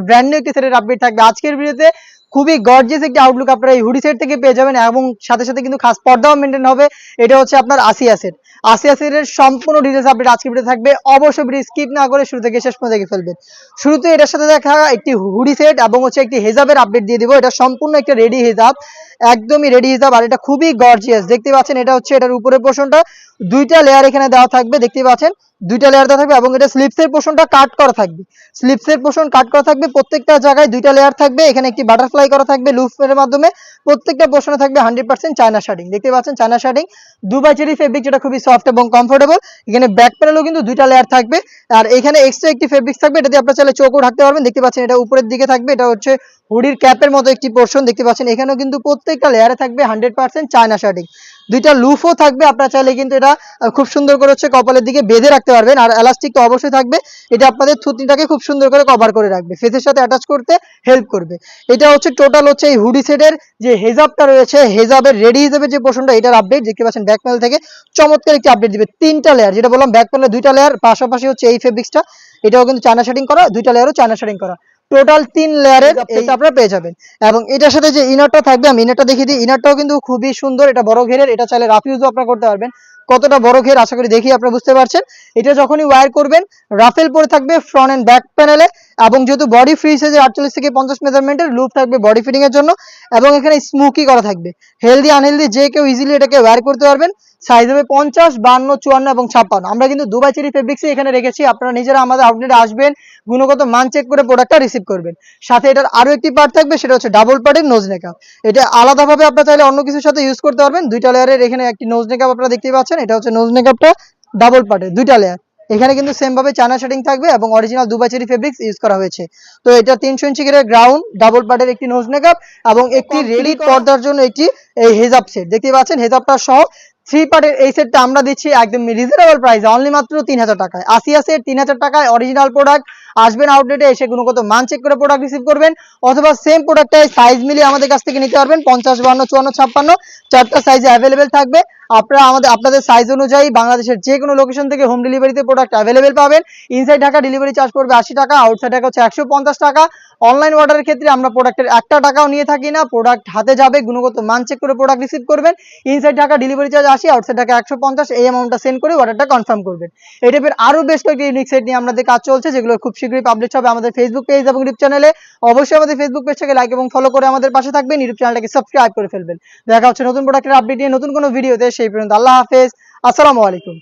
Brand new একটি সেটের update থাকবে আজকের ভিডিওতে। খুবই গর্জিয়াস একটি আউটলুক আপনারা এই হুডি সেট থেকে পেয়ে যাবেন এবং সাথে সাথে কিন্তু খাস পর্দাও মেনটেন হবে। এটা হচ্ছে আপনার আসিয়া সেট। আসিয়া সেটের সম্পূর্ণ ডিটেইলস আপডেট আজকের ভিডিওতে থাকবে। অবশ্যই ভিডিও স্কিপ না করে শুরু থেকে শেষ পর্যন্ত দেখে ফেলবেন। শুরুতে এটার সাথে দেখা একটি হুডি সেট এবং হচ্ছে একটি হেজাবের আপডেট দিয়ে দিব। এটা সম্পূর্ণ একটা রেডি হেজাব, একদমই রেডি হিসাব, আর এটা খুবই গর্জিয়াস দেখতে পাচ্ছেন। এটা হচ্ছে এটার উপরের পোর্শনটা দুইটা লেয়ার এখানে দেওয়া থাকবে, দেখতে পাচ্ছেন দুইটা লেয়ার দেওয়া থাকবে এবং এটা স্লিপসের পোর্শনটা কাট করা থাকবে। স্লিপসের পোর্শন কাট করা থাকবে, প্রত্যেকটা জায়গায় দুইটা লেয়ার থাকবে। এখানে একটি বাটারফ্লাই করা থাকবে লুফের মাধ্যমে। প্রত্যেকটা পোর্শনে থাকবে 100% চায়না শার্টিং, দেখতে পাচ্ছেন চায়না শার্টিং দুবাই চেরি ফেব্রিক, যেটা খুবই সফট এবং কমফোর্টেবল। এখানে ব্যাক প্যানেলও কিন্তু দুইটা লেয়ার থাকবে আর এখানে এক্সট্রা একটি ফেব্রিক্স থাকবে, এটা দিয়ে আপনারা চাইলে চোখও ঢাকতে পারবেন। দেখতে পাচ্ছেন এটা উপরের দিকে থাকবে, এটা হচ্ছে হুডির ক্যাপের মতো একটি পোর্শন, দেখতে পাচ্ছেন এখানেও কিন্তু প্রত্যেকটা লেয়ারে থাকবে 100% চায়না শার্টিং। দুইটা লুফও থাকবে, আপনারা চাইলে কিন্তু এটা খুব সুন্দর করে হচ্ছে কপালের দিকে বেঁধে রাখতে পারবেন। আর এলাস্টিক তো অবশ্যই থাকবে, এটা আপনাদের থুতনিটাকে খুব সুন্দর করে কভার করে রাখবে, ফেসের সাথে অ্যাটাচ করতে হেল্প করবে। এটা হচ্ছে টোটাল হচ্ছে এই হুডি সেটের যে হেজাবটা রয়েছে, হেজাবের রেডি হিসেবে যে পোর্শনটা, এটার আপডেট দেখতে পাচ্ছেন ব্যাক প্যানেল থেকে চমৎকার একটি আপডেট দিবে। তিনটা লেয়ার, যেটা বললাম ব্যাক প্যানেলে দুইটা লেয়ার, পাশাপাশি হচ্ছে এই ফেব্রিক্সটা, এটাও কিন্তু চায়না শার্টিং করা, দুইটা লেয়ারও চায়না শার্টিং করা, টোটাল 3 লেয়ারের এটা আপনারা পেয়ে যাবেন। এবং এটার সাথে যে ইনারটা থাকবে, আমি ইনারটা দেখিয়ে দিই। ইনারটাও কিন্তু খুবই সুন্দর, এটা বড় ঘেরের, এটা চাইলে রাফ ইউজও আপনারা করতে পারবেন। কতটা বড় ঘের আশা করি দেখি আপনারা বুঝতে পারছেন। এটা যখনই ওয়্যার করবেন রাফেল পরে থাকবে ফ্রন্ট এন্ড ব্যাক প্যানেলে, এবং যেহেতু বডি ফ্রি সাইজে 48 থেকে 50 মেজারমেন্টের লুপ থাকবে বডি ফিটিং এর জন্য, এবং এখানে স্মোকি করা থাকবে। হেলদি আনহেলদি যে কেউ ইজিলি এটাকে ওয়্যার করতে পারবেন। সাইজ হবে 50, 52, 54 এবং 56। আমরা কিন্তু দুবাই চেরি ফেব্রিক্সই এখানে রেখেছি, আপনারা নিজেরা আমাদের আউটলেটে আসবেন, গুণগত মান চেক করে প্রোডাক্টটা রিসিভ করবেন। সাথে এটার আরো একটি পার্ট থাকবে, সেটা হচ্ছে ডাবল পার্টের নোজ নেকআপ। এটা আলাদাভাবে আপনারা চাইলে অন্য কিছুর সাথে ইউজ করতে পারবেন। দুইটা লেয়ারের এখানে একটি নোজ নেকআপ আপনারা দেখতে পাচ্ছেন, এটা হচ্ছে নোজ নেকআপটা ডাবল পার্টের দুইটা লেয়ার। এখানে কিন্তু সেম ভাবে চায়না শার্টিং থাকবে এবং original Dubai cherry fabrics use করা হয়েছে। তো এটা 300 ইঞ্চি করে গ্রাউন্ড ডাবল পার্টের একটি নোজ নেকআপ এবং একটি রেডি পর্দার জন্য একটি এই হেজাব সেট, দেখতে পাচ্ছেন হেজাবটা সহ 3 পার্টের এই সেটটা আমরা দিচ্ছি একদম রিজনেবল প্রাইসে, অনলি মাত্র 3000 টাকায়। আসিয়া সেট 3000 টাকায় অরিজিনাল প্রোডাক্ট। আসবেন আউটলেটে এসে গুণগত মান চেক করে প্রোডাক্ট রিসিভ করবেন, অথবা সেম প্রোডাক্টটাই সাইজ মিলিয়ে আমাদের কাছ থেকে নিতে পারবেন। 50, 52, 54, 56 চারটা সাইজে অ্যাভেলেবেল থাকবে। আপনারা আপনাদের সাইজ অনুযায়ী বাংলাদেশের যে কোনো লোকেশন থেকে হোম ডেলিভারিতে প্রোডাক্ট অ্যাভেলেবেল পাবেন। ইনসাইড ঢাকা ডেলিভারি চার্জ পড়বে 80 টাকা, আউটসাইড ঢাকা হচ্ছে 150 টাকা। অনলাইন অর্ডারের ক্ষেত্রে আমরা প্রোডাক্টের 1 টাকাও নিয়ে থাকি না, প্রোডাক্ট হাতে যাবে, গুণগত মান চেক করে প্রোডাক্ট রিসিভ করবেন। Inside Dhaka delivery charge 80, outside Dhaka 150, এই অ্যামাউন্টটা সেন্ড করে অর্ডারটা কনফার্ম করবেন। এই টাইপের আরো বেশ কয়েকটি ইউনিক সেট নিয়ে আমাদের কাজ চলছে, যেগুলো খুব শীঘ্রই পাবলিশ হবে আমাদের ফেসবুক পেজ এবং ইউটিউব চ্যানেলে। অবশ্যই আমাদের ফেসবুক পেজটাকে লাইক এবং ফলো করে আমাদের পাশে থাকবেন, ইউটিউব চ্যানেলটাকে সাবস্ক্রাইব করে ফেলবেন। দেখা হচ্ছে নতুন প্রোডাক্টের আপডেট নিয়ে নতুন কোনো ভিডিওতে, সেই পর্যন্ত আল্লাহ হাফেজ, আসসালামু আলাইকুম।